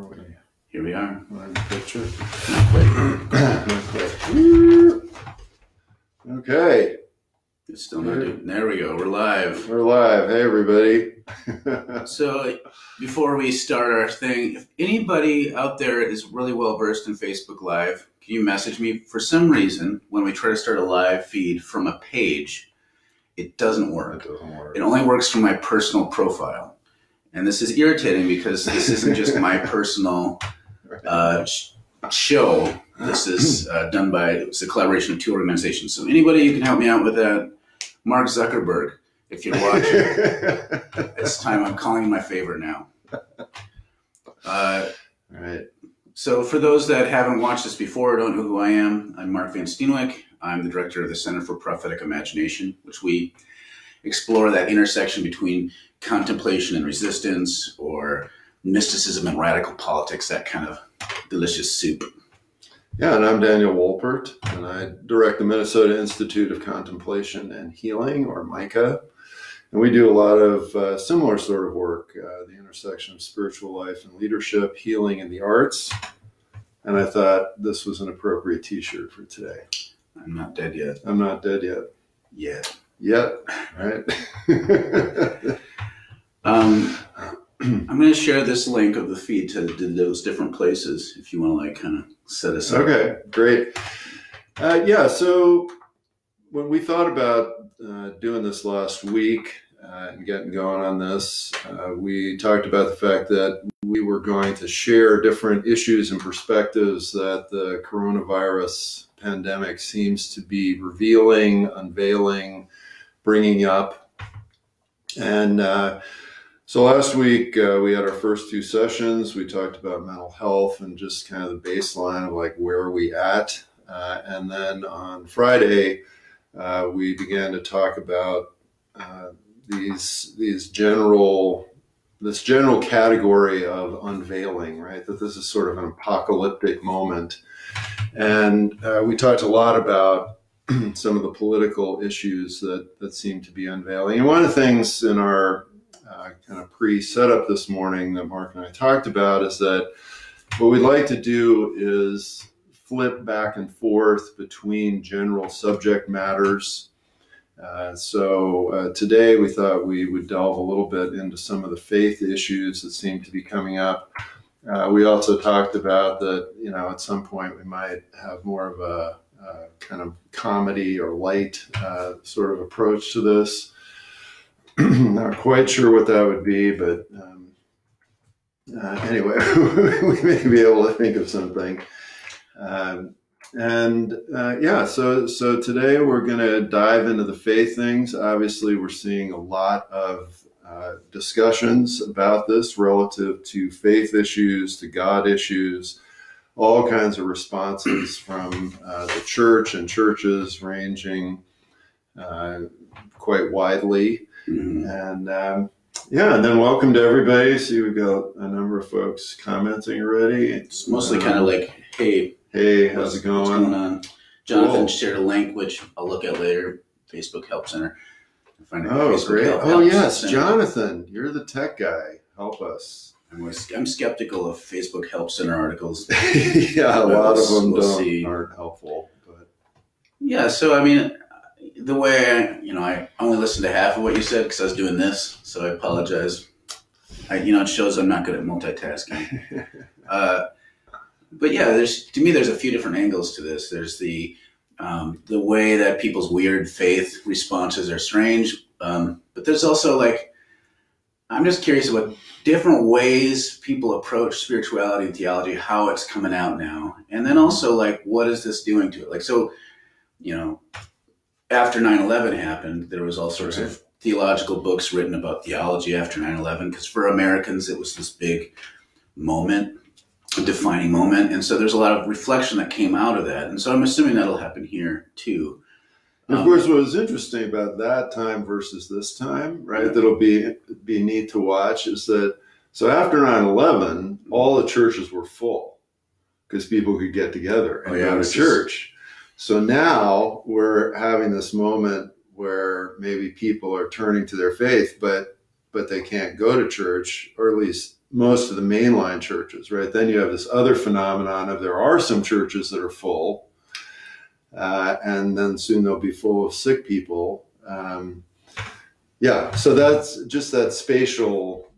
Are we? Here we are. On picture. Not quite. Okay. It's still not doing. There we go. We're live. We're live. Hey, everybody. So before we start our thing, if anybody out there is really well versed in Facebook Live, can you message me? For some reason, when we try to start a live feed from a page, it doesn't work. It only works from my personal profile. And this is irritating because this isn't just my personal show. This is done by, it's a collaboration of two organizations. So anybody who can help me out with that, Mark Zuckerberg, if you're watching, it's time. I'm calling you my favorite now. All right. So for those that haven't watched this before or don't know who I am, I'm Mark Van Steenwyk. I'm the director of the Center for Prophetic Imagination, which we explore that intersection between contemplation and resistance, or mysticism and radical politics, that kind of delicious soup. Yeah, and I'm Daniel Wolpert, and I direct the Minnesota Institute of Contemplation and Healing, or MICA. And we do a lot of similar sort of work, the intersection of spiritual life and leadership, healing, and the arts. And I thought this was an appropriate t-shirt for today. I'm not dead yet. I'm not dead yet. Yet, right? I'm going to share this link of the feed to those different places if you want to like kind of set us up. Okay, great. Yeah, so when we thought about doing this last week and getting going on this, we talked about the fact that we were going to share different issues and perspectives that the coronavirus pandemic seems to be revealing, unveiling, bringing up. And so last week we had our first two sessions. We talked about mental health and just kind of the baseline of like, where are we at? And then on Friday, we began to talk about this general category of unveiling, right? That this is sort of an apocalyptic moment. And we talked a lot about some of the political issues that seem to be unveiling. And one of the things in our kind of pre-setup this morning that Mark and I talked about is that what we'd like to do is flip back and forth between general subject matters. So today we thought we would delve a little bit into some of the faith issues that seem to be coming up. We also talked about that, at some point we might have more of a kind of comedy or light sort of approach to this. Not quite sure what that would be, but anyway, we may be able to think of something. So today we're going to dive into the faith things. Obviously, we're seeing a lot of discussions about this relative to faith issues, to God issues, all kinds of responses from the church and churches ranging quite widely. Mm-hmm. And and then welcome to everybody. See, we've got a number of folks commenting already. It's mostly kind of like, hey, how's it going? What's going on? Jonathan shared a link, which I'll look at later. Facebook Help Center. Oh, great. Yes, Center. Jonathan, you're the tech guy. Help us. I'm skeptical of Facebook Help Center articles. Yeah, a lot of them aren't helpful. But yeah, so I mean, the way I only listened to half of what you said because I was doing this, so I apologize. It shows I'm not good at multitasking. But yeah, there's a few different angles to this. There's the way that people's weird faith responses are strange, but there's also I'm just curious about different ways people approach spirituality and theology, how it's coming out now, and then also what is this doing to it? After 9/11 happened, there was all sorts of theological books written about theology after 9/11, because for Americans, it was this big moment, a defining moment. And so there's a lot of reflection that came out of that. And so I'm assuming that'll happen here too. Of course, what was interesting about that time versus this time, right, that'll be neat to watch is that, so after 9/11, all the churches were full because people could get together and go to church. So now we're having this moment where maybe people are turning to their faith, but they can't go to church, or at least most of the mainline churches, right? Then you have this other phenomenon of there are some churches that are full, and then soon they'll be full of sick people. Yeah, so that's just that spatial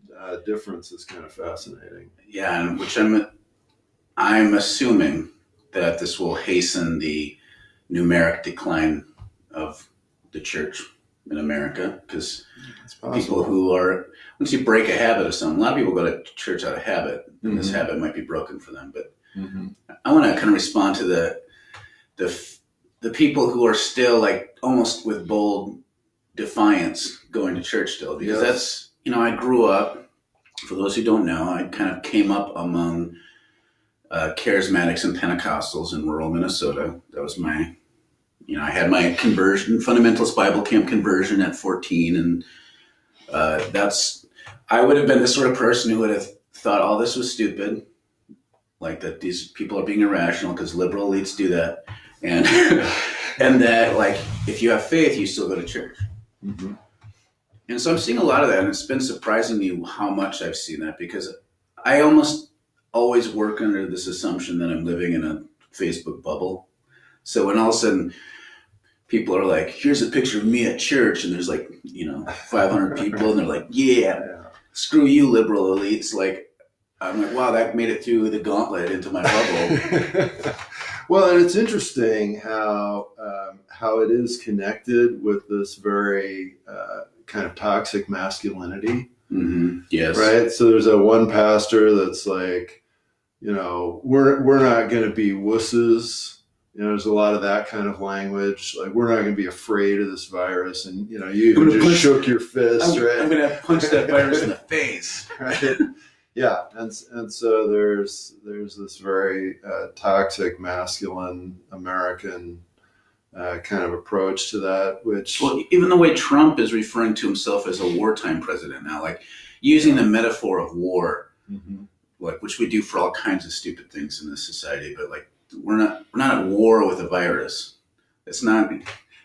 difference is kind of fascinating. Yeah, and which I'm assuming that this will hasten the numeric decline of the church in America, because people who are, once you break a habit of something, a lot of people go to church out of habit, and this habit might be broken for them. But I want to kind of respond to the people who are still like almost with bold defiance going to church still, because that's, I grew up, for those who don't know, I kind of came up among charismatics and Pentecostals in rural Minnesota. That was my, I had my conversion, fundamentalist Bible camp conversion at 14. And I would have been the sort of person who would have thought all this was stupid, like that these people are being irrational because liberal elites do that. And, and that like, if you have faith, you still go to church. And so I'm seeing a lot of that, and it's been surprising me how much I've seen that, because I almost always work under this assumption that I'm living in a Facebook bubble. So when all of a sudden people are like, here's a picture of me at church, and there's like, 500 people, and they're like, yeah, screw you, liberal elites. Like, I'm like, wow, that made it through the gauntlet into my bubble. Well, and it's interesting how it is connected with this very kind of toxic masculinity. Yes. Right. So there's a one pastor that's like, we're not going to be wusses. There's a lot of that kind of language. Like, we're not going to be afraid of this virus. And, you just shook your fist, right? I'm going to punch that virus in the face. Right. Yeah. And so there's this very toxic, masculine American kind of approach to that, which... Well, even the way Trump is referring to himself as a wartime president now, like using the metaphor of war, like, which we do for all kinds of stupid things in this society, but like, we're not at war with a virus. It's not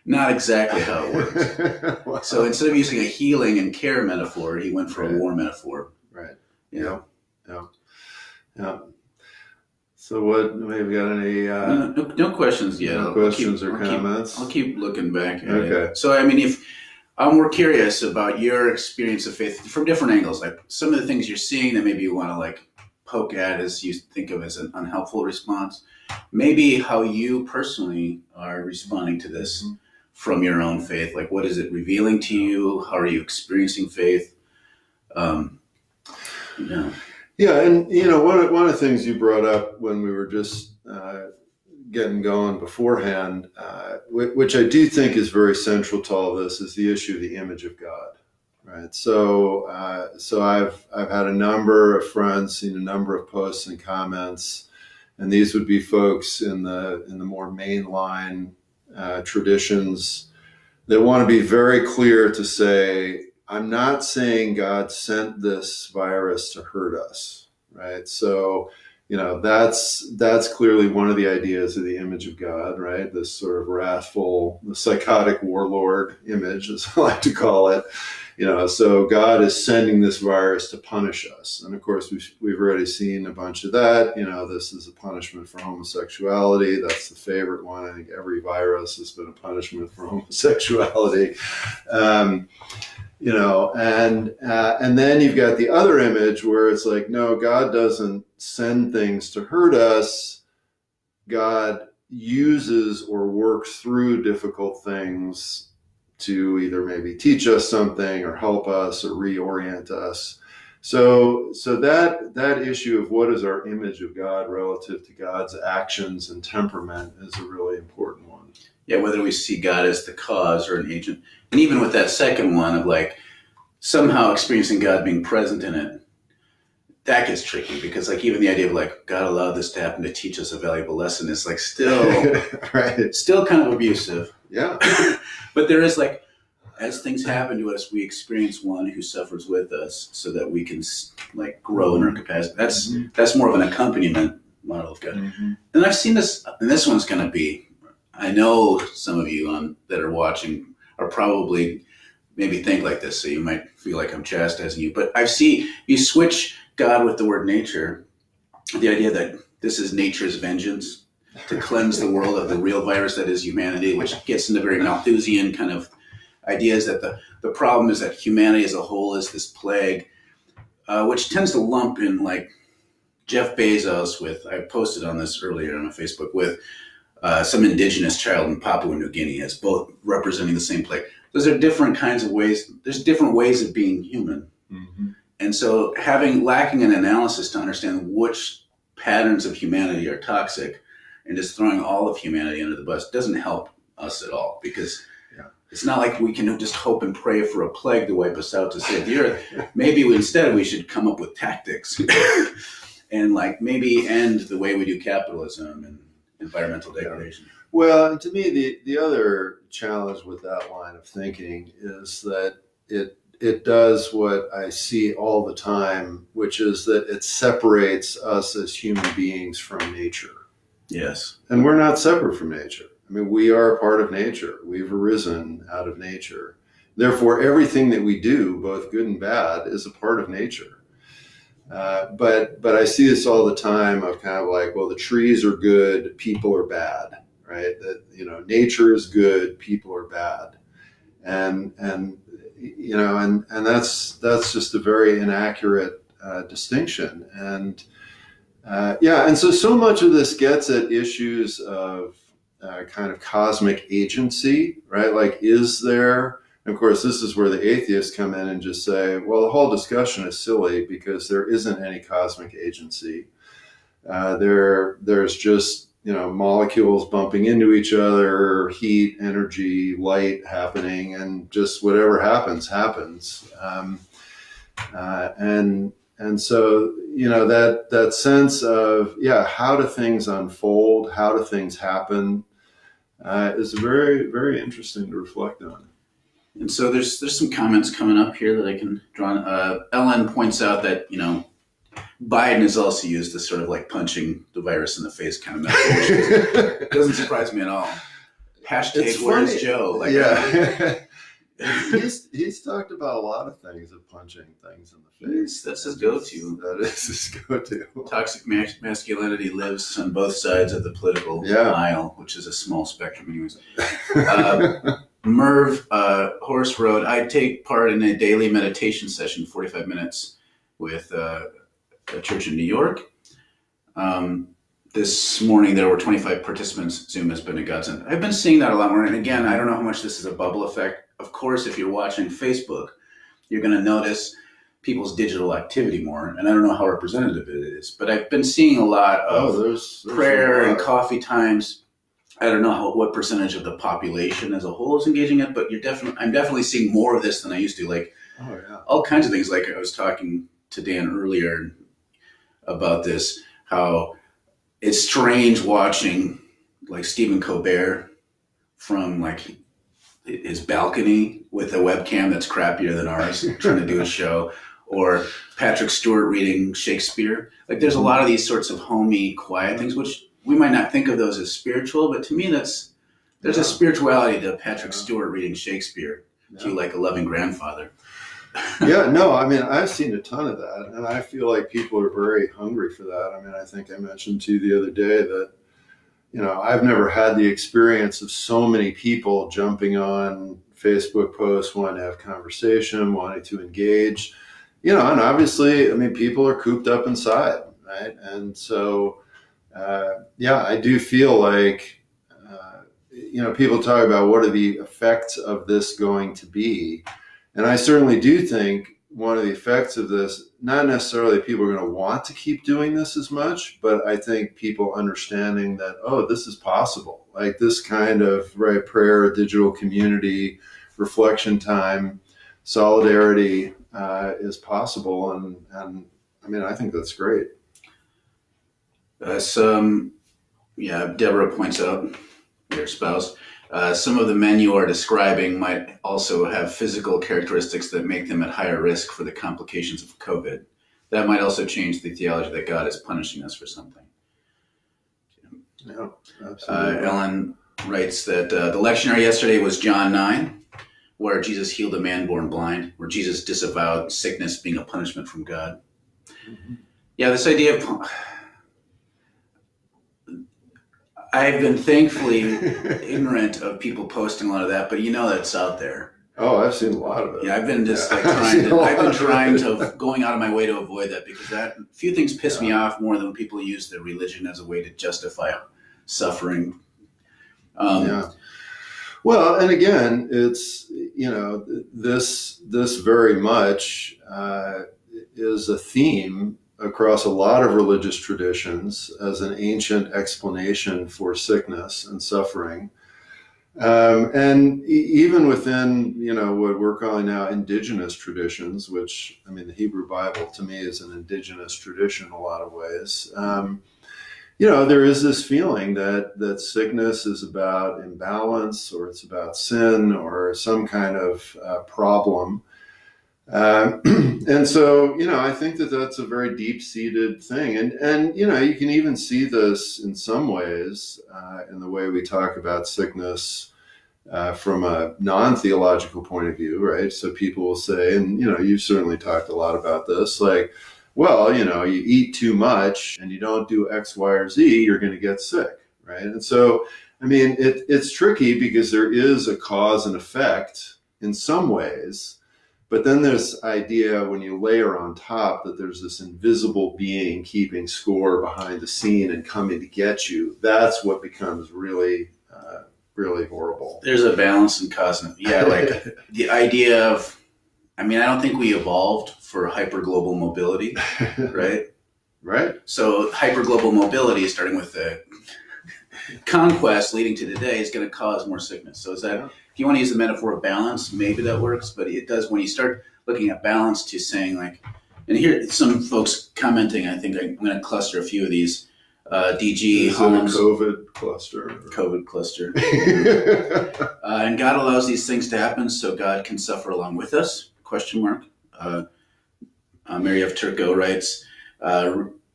exactly how it works. Wow. So instead of using a healing and care metaphor, he went for a war metaphor. Right. Yeah. So what, have you got any... no questions yet. No questions or comments? I'll keep looking back at it. So, I mean, if we're curious about your experience of faith from different angles, like some of the things you're seeing that maybe you want to like poke at as you think of as an unhelpful response, maybe how you personally are responding to this from your own faith. Like, what is it revealing to you? How are you experiencing faith? Yeah, and one of the things you brought up when we were just getting going beforehand, which I do think is very central to all this, is the issue of the image of God, right? So I've had a number of friends, seen a number of posts and comments, and these would be folks in the more mainline traditions that want to be very clear to say, I'm not saying God sent this virus to hurt us, right? So, that's clearly one of the ideas of the image of God, right? This sort of wrathful, the psychotic warlord image, as I like to call it. So God is sending this virus to punish us. And of course, we've already seen a bunch of that. This is a punishment for homosexuality. That's the favorite one. I think every virus has been a punishment for homosexuality. And then you've got the other image where it's like, no, God doesn't send things to hurt us. God uses or works through difficult things to either maybe teach us something or help us or reorient us. So that issue of what is our image of God relative to God's actions and temperament is a really important one. Yeah, whether we see God as the cause or an agent. And even with that second one of like somehow experiencing God being present in it, that gets tricky, because like even the idea of like God allowed this to happen to teach us a valuable lesson is like still right. Still kind of abusive. Yeah. But there is like, as things happen to us, we experience one who suffers with us so that we can like grow in our capacity. That's more of an accompaniment model of God. And I've seen this, and this one's going to be, I know some of you that are watching are probably maybe think like this, so you might feel like I'm chastising you, but I've seen you switch God with the word nature, the idea that this is nature's vengeance to cleanse the world of the real virus that is humanity, which gets into very Malthusian kind of ideas that the problem is that humanity as a whole is this plague, which tends to lump in like Jeff Bezos with, I posted on this earlier on my Facebook, with some indigenous child in Papua New Guinea as both representing the same plague. Those are different kinds of ways. There's different ways of being human. Mm-hmm. And so lacking an analysis to understand which patterns of humanity are toxic and just throwing all of humanity under the bus doesn't help us at all, because it's not like we can just hope and pray for a plague to wipe us out to save the earth. Maybe instead we should come up with tactics and like maybe end the way we do capitalism and environmental degradation. Well, to me, the other challenge with that line of thinking is that it does what I see all the time, which is that it separates us as human beings from nature. Yes. And we're not separate from nature. I mean, we are a part of nature. We've arisen out of nature. Therefore, everything that we do, both good and bad, is a part of nature. But I see this all the time of kind of like, well, the trees are good, people are bad, right? That, you know, nature is good, people are bad. And you know, and that's just a very inaccurate distinction. And and so much of this gets at issues of kind of cosmic agency, right? Like, is there, and of course, this is where the atheists come in and just say, well, the whole discussion is silly because there isn't any cosmic agency. There's just, you know, molecules bumping into each other, heat, energy, light happening, and just whatever happens. And so, you know, that sense of, how do things unfold? How do things happen? Is very, very interesting to reflect on. And so there's some comments coming up here that I can draw on. Ellen points out that, you know, Biden is also used as sort of like punching the virus in the face kind of message. It doesn't surprise me at all. Hashtag where's Joe? Like, He's talked about a lot of things of punching things in the face. That's his go-to. That is his go-to. Toxic masculinity lives on both sides of the political aisle, which is a small spectrum anyways. Merv Horse wrote, I take part in a daily meditation session, 45 minutes, with a church in New York. This morning there were 25 participants. Zoom has been a godsend. I've been seeing that a lot more. And again, I don't know how much this is a bubble effect. Of course, if you're watching Facebook, you're going to notice people's digital activity more. And I don't know how representative it is, but I've been seeing a lot of there's prayer and coffee times. I don't know what percentage of the population as a whole is engaging it, but I'm definitely seeing more of this than I used to. Like all kinds of things. Like I was talking to Dan earlier about this, how it's strange watching like Stephen Colbert from like his balcony with a webcam that's crappier than ours trying to do a show, or Patrick Stewart reading Shakespeare. Like there's a lot of these sorts of homey, quiet things, which we might not think of those as spiritual, but to me there's a spirituality to Patrick Stewart reading Shakespeare to like a loving grandfather. I mean, I've seen a ton of that, and I feel like people are very hungry for that. I mean, I think I mentioned to you the other day that, you know, I've never had the experience of so many people jumping on Facebook posts, wanting to have conversation, wanting to engage, you know, and obviously, I mean, people are cooped up inside, right? And so, I do feel like, you know, people talk about what are the effects of this going to be. And I certainly do think one of the effects of this, not necessarily people are going to want to keep doing this as much, but I think people understanding that, oh, this is possible. Like this kind of prayer, digital community, reflection time, solidarity is possible. And I mean, I think that's great. Deborah points out, your spouse, some of the men you are describing might also have physical characteristics that make them at higher risk for the complications of COVID. That might also change the theology that God is punishing us for something. Yeah, absolutely. Ellen writes that the lectionary yesterday was John 9, where Jesus healed a man born blind, where Jesus disavowed sickness being a punishment from God. Yeah, this idea of, I've been thankfully ignorant of people posting a lot of that, but that's out there. Oh, I've seen a lot of it. Yeah, I've been just like going out of my way to avoid that, because a few things piss me off more than when people use their religion as a way to justify suffering. Well, and again, it's, this very much is a theme across a lot of religious traditions as an ancient explanation for sickness and suffering. And even within, what we're calling now indigenous traditions, which, the Hebrew Bible to me is an indigenous tradition in a lot of ways. There is this feeling that sickness is about imbalance, or it's about sin, or some kind of problem. And so, I think that that's a very deep-seated thing. And you can even see this in some ways in the way we talk about sickness from a non-theological point of view, right? So people will say, and, you've certainly talked a lot about this, like, well, you eat too much and you don't do X, Y, or Z, you're going to get sick, right? And so, it's tricky because there is a cause and effect in some ways. But then there's idea when you layer on top that there's this invisible being keeping score behind the scene and coming to get you. That's what becomes really, really horrible. There's a balance in cause and like the idea of, I don't think we evolved for hyperglobal mobility, right? Right. So hyperglobal mobility, starting with the conquest leading to today, is going to cause more sickness. So is that, if you want to use the metaphor of balance, maybe that works, but it does, when you start looking at balance to saying like, and here some folks commenting, I think I'm going to cluster a few of these, DG Holmes. COVID cluster. COVID cluster. And God allows these things to happen so God can suffer along with us, ? Mary F. Turco writes,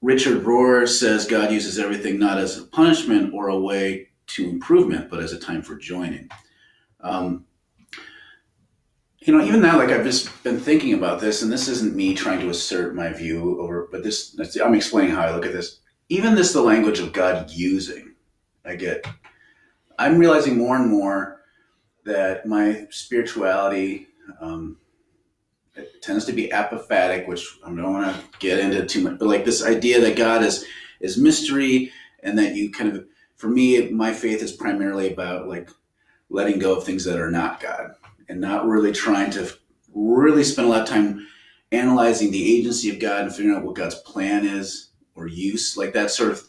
Richard Rohr says God uses everything not as a punishment or a way to improvement, but as a time for joining. Even now, like I've just been thinking about this, and this isn't me trying to assert my view over, but I'm explaining how I look at this. Even the language of God using, I'm realizing more and more that my spirituality, it tends to be apophatic, which I don't want to get into too much, but like this idea that God is mystery, and that you kind of, for me, my faith is primarily about like letting go of things that are not God, and not really trying to really spend a lot of time analyzing the agency of God and figuring out what God's plan is or use. Like that sort of,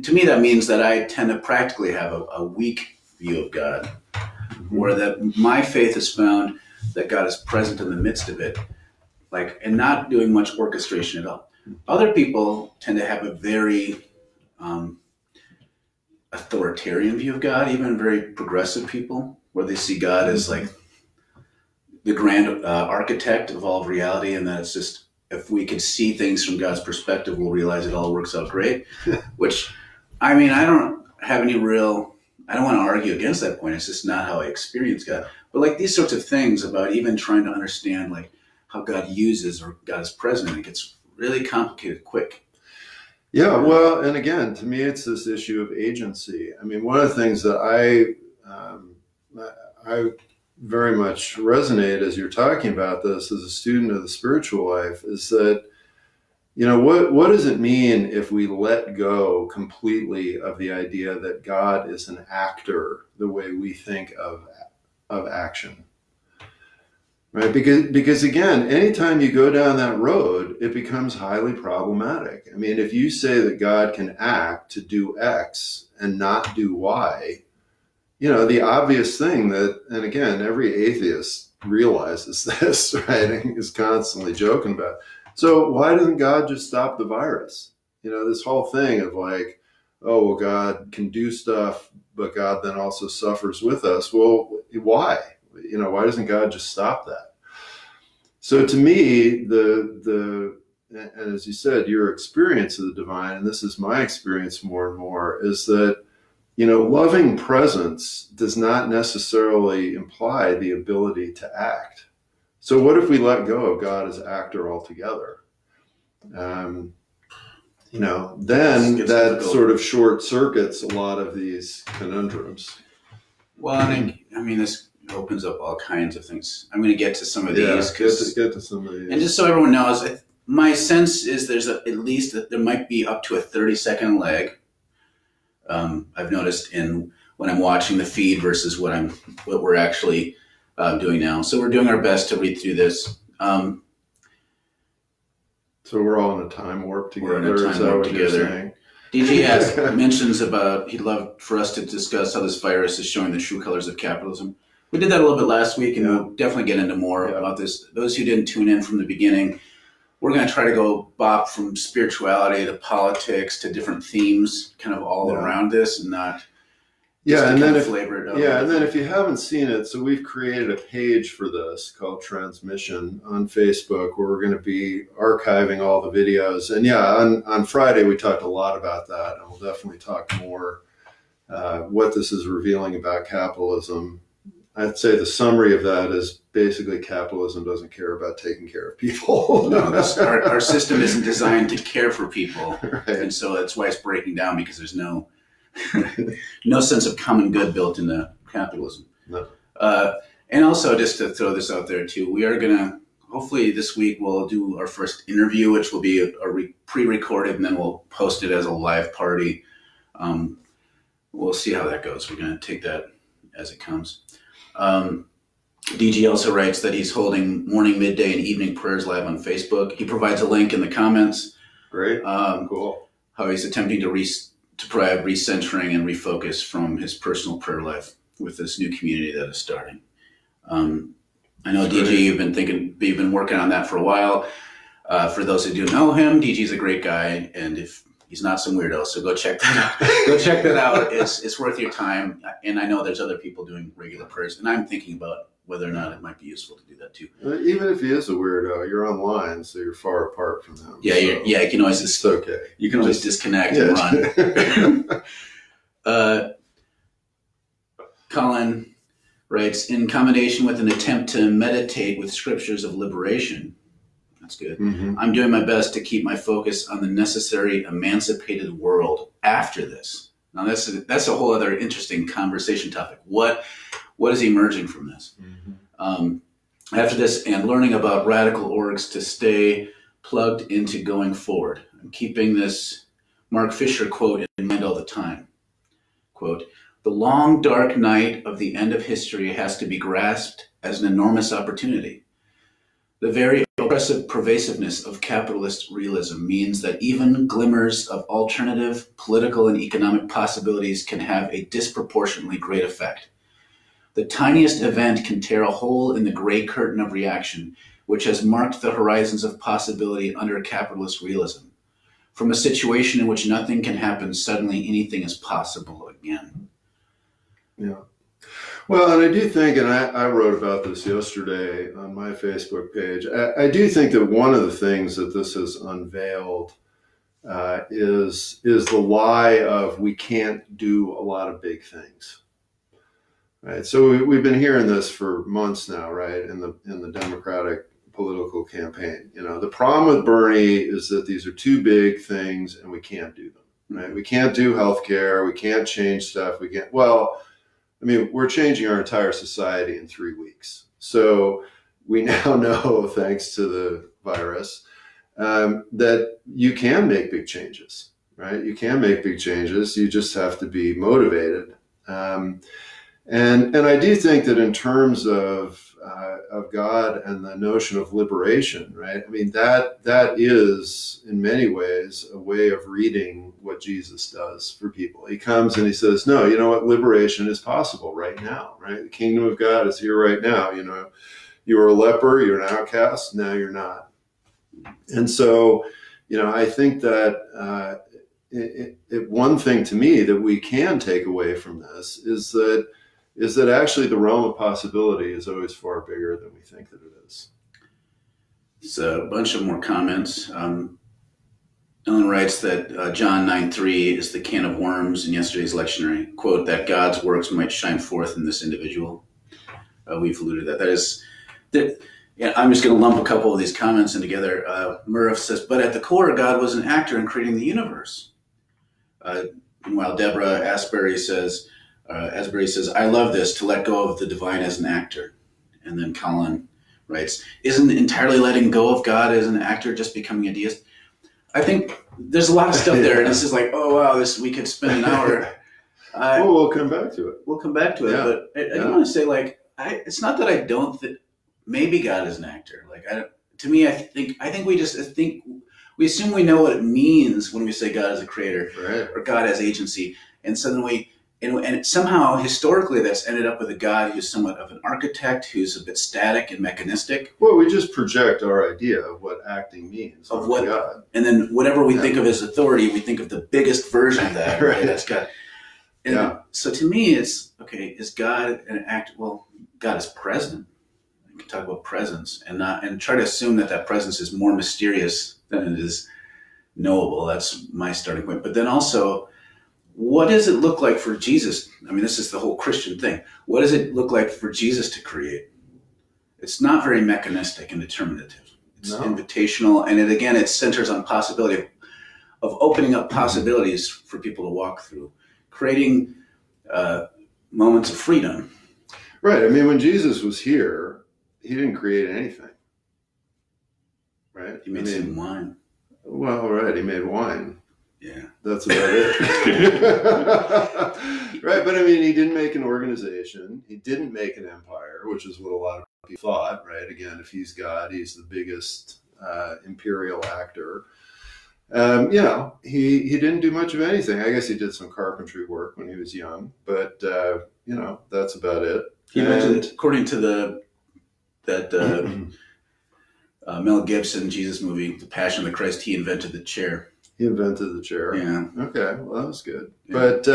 to me, that means that I tend to practically have a weak view of God, where that my faith has found that God is present in the midst of it, and not doing much orchestration at all. Other people tend to have a very authoritarian view of God, even very progressive people, where they see God as like the grand architect of all of reality, and that it's just, if we could see things from God's perspective, we'll realize it all works out great. Which, I don't have any real, I don't want to argue against that point. It's just not how I experience God. But like these sorts of things about even trying to understand like how God uses or God is present, it gets really complicated quick. Yeah, well, and again, to me, it's this issue of agency. One of the things that I very much resonate as you're talking about this as a student of the spiritual life is that, what does it mean if we let go completely of the idea that God is an actor the way we think of action? Right? Because again, anytime you go down that road, it becomes highly problematic. If you say that God can act to do X and not do Y, the obvious thing that, and again, every atheist realizes this, right, and is constantly joking about. So why doesn't God just stop the virus? This whole thing of like, oh, well, God can do stuff, but God then also suffers with us. Well, why? Why doesn't God just stop that? So to me, and as you said, your experience of the divine, and this is my experience more and more, is that, loving presence does not necessarily imply the ability to act. So what if we let go of God as actor altogether? then that sort of short circuits a lot of these conundrums. Well, I mean, this opens up all kinds of things. I'm going to get to some of these. Get to some of these. And just so everyone knows, my sense is there's at least there might be up to a 30-second lag. I've noticed when I'm watching the feed versus what we're actually doing now. So we're doing our best to read through this. So we're all in a time warp together. We're in a time warp together. DG mentions about he'd love for us to discuss how this virus is showing the true colors of capitalism. We did that a little bit last week, and we'll definitely get into more about this. Those who didn't tune in from the beginning, we're going to try to go bop from spirituality to politics to different themes, kind of all around this, and not and then if you haven't seen it, so we've created a page for this called Transmission on Facebook, where we're going to be archiving all the videos. And on Friday we talked a lot about that, and we'll definitely talk more what this is revealing about capitalism. I'd say the summary of that is basically capitalism doesn't care about taking care of people. No, our system isn't designed to care for people, right. And so that's why it's breaking down, because there's no sense of common good built into capitalism. No. And also, just to throw this out there too, we are going to, hopefully this week we'll do our first interview, which will be pre-recorded, and then we'll post it as a live party. We'll see how that goes. We're going to take that as it comes. DG also writes that he's holding morning, midday, and evening prayers live on Facebook. He provides a link in the comments. Great. Cool. How he's attempting to provide recentering and refocus from his personal prayer life with this new community that is starting. I know DG, you've been working on that for a while. For those who do know him, DG's a great guy, and if he's not some weirdo, so go check that out. Go check that out. It's worth your time. And I know there's other people doing regular prayers, and I'm thinking about whether or not it might be useful to do that too. Even if he is a weirdo, you're online, so you're far apart from him. Yeah, so you can always it's okay. You can always disconnect and run. Colin writes, in combination with an attempt to meditate with scriptures of liberation. That's good. Mm-hmm. I'm doing my best to keep my focus on the necessary emancipated world after this. Now that's a whole other interesting conversation topic. What is emerging from this? Mm-hmm. After this, and learning about radical orgs to stay plugged into going forward. I'm keeping this Mark Fisher quote in mind all the time. Quote, the long, dark night of the end of history has to be grasped as an enormous opportunity. The very oppressive pervasiveness of capitalist realism means that even glimmers of alternative political and economic possibilities can have a disproportionately great effect. The tiniest event can tear a hole in the gray curtain of reaction, which has marked the horizons of possibility under capitalist realism. From a situation in which nothing can happen, suddenly anything is possible again. Yeah. Well, and I do think, and I wrote about this yesterday on my Facebook page, I do think that one of the things that this has unveiled is the lie of we can't do a lot of big things. Right. So we've been hearing this for months now, right? In the Democratic political campaign. The problem with Bernie is that these are too big things and we can't do them, right? We can't do healthcare. We can't change stuff. We're changing our entire society in 3 weeks. So we now know, thanks to the virus, that you can make big changes, right? You can make big changes. You just have to be motivated. And I do think that in terms of God and the notion of liberation, right? That is in many ways a way of reading what Jesus does for people. He comes and he says, no, you know what? Liberation is possible right now, right? The kingdom of God is here right now. You were a leper, you're an outcast, now you're not. And so, I think that one thing to me that we can take away from this is that actually the realm of possibility is always far bigger than we think that it is. So a bunch of more comments. Ellen writes that John 9:3 is the can of worms in yesterday's lectionary. Quote, that God's works might shine forth in this individual. We've alluded to that. That is, Yeah, I'm just going to lump a couple of these comments in together. Murph says, but at the core, God was an actor in creating the universe. Meanwhile, Deborah Asbury says, I love this, to let go of the divine as an actor. And then Colin writes, isn't entirely letting go of God as an actor just becoming a deist? I think there's a lot of stuff there, and this is like, oh wow, we could spend an hour. Well, we'll come back to it. We'll come back to it, Yeah. but I do want to say, like, it's not that I don't think maybe God is an actor. Like, to me, I think we assume we know what it means when we say God is a creator, Right. or God has agency, and suddenly. And somehow, historically, that's ended up with a God who's somewhat of an architect, who's a bit static and mechanistic. Well, we just project our idea of what acting means. Of what God. And then whatever we think of as authority, we think of the biggest version of that. Right. That's God. And so to me, it's, okay, is God an actor? Well, God is present. We can talk about presence and try to assume that presence is more mysterious than it is knowable. That's my starting point. But then also, what does it look like for Jesus? I mean, this is the whole Christian thing. What does it look like for Jesus to create? It's not very mechanistic and determinative. It's invitational, and it centers on possibility of opening up possibilities for people to walk through, creating moments of freedom. Right. I mean, when Jesus was here, he didn't create anything. Right. He made some wine. Well, right. He made wine. Yeah. That's about it. Right. But I mean, he didn't make an organization. He didn't make an empire, which is what a lot of people thought, right? Again, if he's God, he's the biggest imperial actor. He didn't do much of anything. I guess he did some carpentry work when he was young, but, that's about it. He mentioned, according to Mel Gibson Jesus movie, The Passion of the Christ, he invented the chair. He invented the chair. Yeah. Okay. Well, that was good. Yeah. But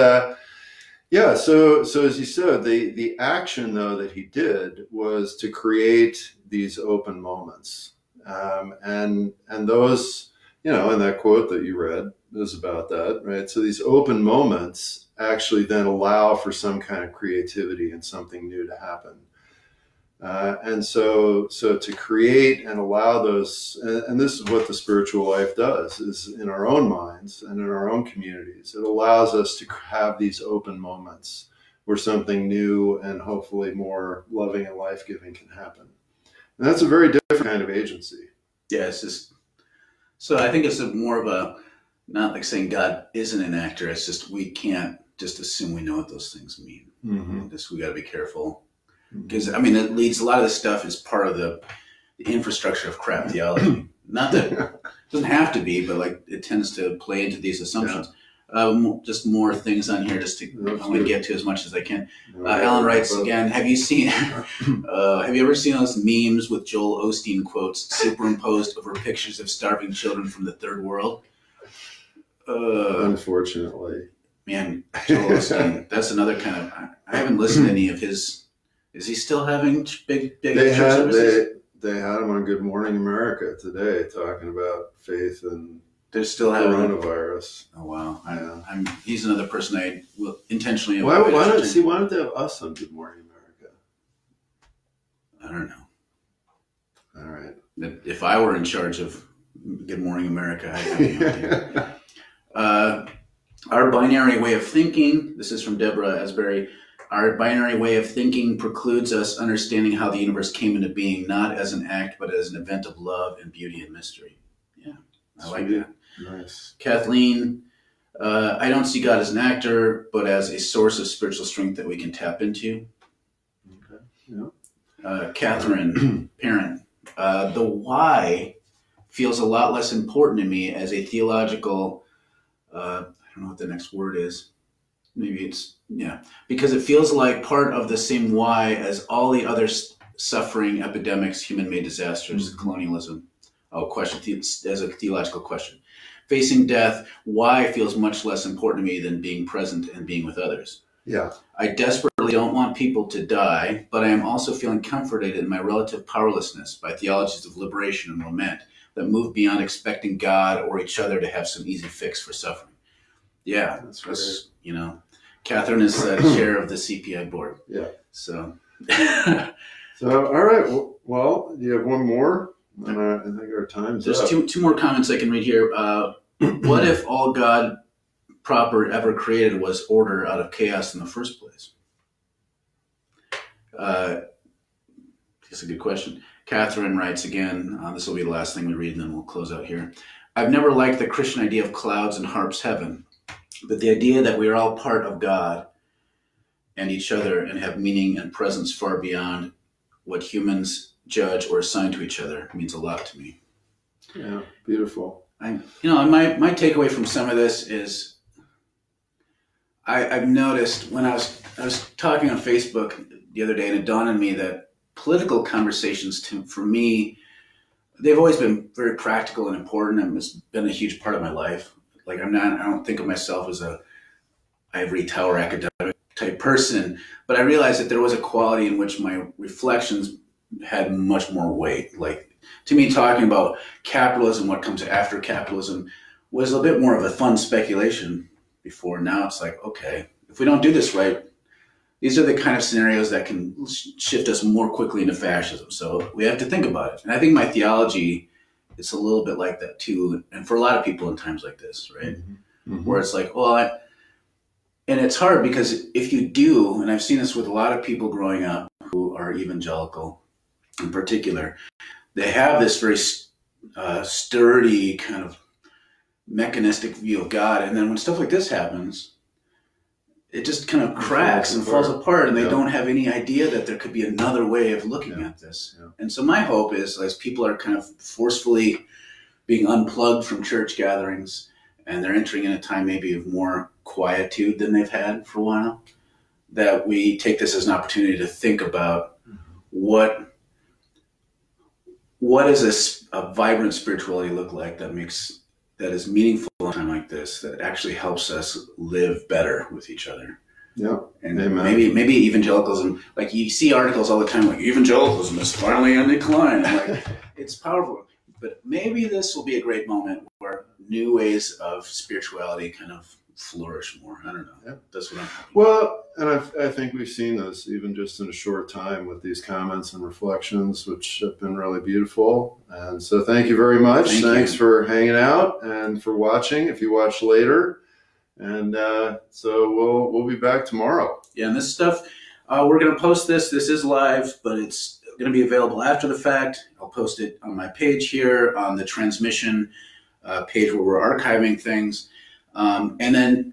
so as you said, the action though that he did was to create these open moments, and those, in that quote that you read is about that, right? So these open moments actually then allow for some kind of creativity and something new to happen. And so to create and allow those, and this is what the spiritual life does, is in our own minds and in our own communities, it allows us to have these open moments where something new and hopefully more loving and life-giving can happen. And that's a very different kind of agency. Yeah, so I think it's more of a, not like saying God isn't an actor, it's just we can't just assume we know what those things mean. Mm-hmm. We got to be careful. Because, I mean, it leads, a lot of this stuff is part of the infrastructure of crap theology. Not that it doesn't have to be, but like it tends to play into these assumptions. Yeah. Just more things on here, just to I want to get to as much as I can. Alan writes again, have you ever seen those memes with Joel Osteen quotes superimposed over pictures of starving children from the third world? Unfortunately. Man, Joel Osteen, that's another kind of, I haven't listened to any of his. Is he still having big they had him on Good Morning America today talking about faith and they're still having coronavirus. Oh wow! Yeah. He's another person I will intentionally why don't they have us on Good Morning America? I don't know. All right. If I were in charge of Good Morning America, I'd have no idea. Our binary way of thinking. This is from Deborah Asbury. Our binary way of thinking precludes us understanding how the universe came into being, not as an act, but as an event of love and beauty and mystery. Yeah, I like that. Nice. Kathleen, I don't see God as an actor, but as a source of spiritual strength that we can tap into. Okay. Yeah. Catherine, parent, the why feels a lot less important to me as a theological, I don't know what the next word is. Maybe it's, because it feels like part of the same why as all the other suffering, epidemics, human-made disasters, colonialism. Question as a theological question. Facing death, why feels much less important to me than being present and being with others. Yeah. I desperately don't want people to die, but I am also feeling comforted in my relative powerlessness by theologies of liberation and lament that move beyond expecting God or each other to have some easy fix for suffering. Yeah, that's Catherine is chair of the CPI board. Yeah. So, So, all right. Well, you have one more? And I think our time's There's up. two more comments I can read here. What if all God proper ever created was order out of chaos in the first place? That's a good question. Catherine writes again, this will be the last thing we read and then we'll close out here. I've never liked the Christian idea of clouds and harps heaven, but the idea that we are all part of God and each other and have meaning and presence far beyond what humans judge or assign to each other means a lot to me. Yeah, beautiful. My takeaway from some of this is I've noticed when I was talking on Facebook the other day, and it dawned on me that political conversations, for me, they've always been very practical and important, and it's been a huge part of my life. Like I don't think of myself as a ivory tower academic type person, but I realized that there was a quality in which my reflections had much more weight. Like to me, talking about capitalism, what comes after capitalism, was a bit more of a fun speculation before. Now it's like, okay, if we don't do this right, these are the kind of scenarios that can shift us more quickly into fascism. So we have to think about it. And I think my theology is a little bit like that too. And for a lot of people in times like this, right? Mm-hmm. Where it's like, well, and it's hard because if you do, and I've seen this with a lot of people growing up who are evangelical in particular, they have this very sturdy kind of mechanistic view of God. And then when stuff like this happens, it just kind of cracks and falls apart, and they don't have any idea that there could be another way of looking at this. Yeah. And so my hope is, as people are kind of forcefully being unplugged from church gatherings, and they're entering in a time maybe of more quietude than they've had for a while, that we take this as an opportunity to think about what does a vibrant spirituality look like that is meaningful in a time like this, that actually helps us live better with each other. Yeah. And maybe evangelicalism, like you see articles all the time like evangelicalism is finally on decline. Like it's powerful. But maybe this will be a great moment where new ways of spirituality kind of flourish more. I don't know. Yeah. That's what I'm thinking. Well, and I think we've seen this even just in a short time with these comments and reflections, which have been really beautiful. And so thank you very much. Thanks for hanging out and for watching if you watch later. And so we'll be back tomorrow. Yeah, and this stuff, we're going to post this. This is live, but it's going to be available after the fact. I'll post it on my page here, on the transmission page where we're archiving things. And then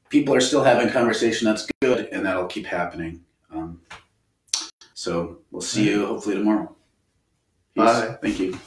people are still having conversation. That's good, and that'll keep happening. So we'll see you hopefully tomorrow. Peace. Bye. Thank you.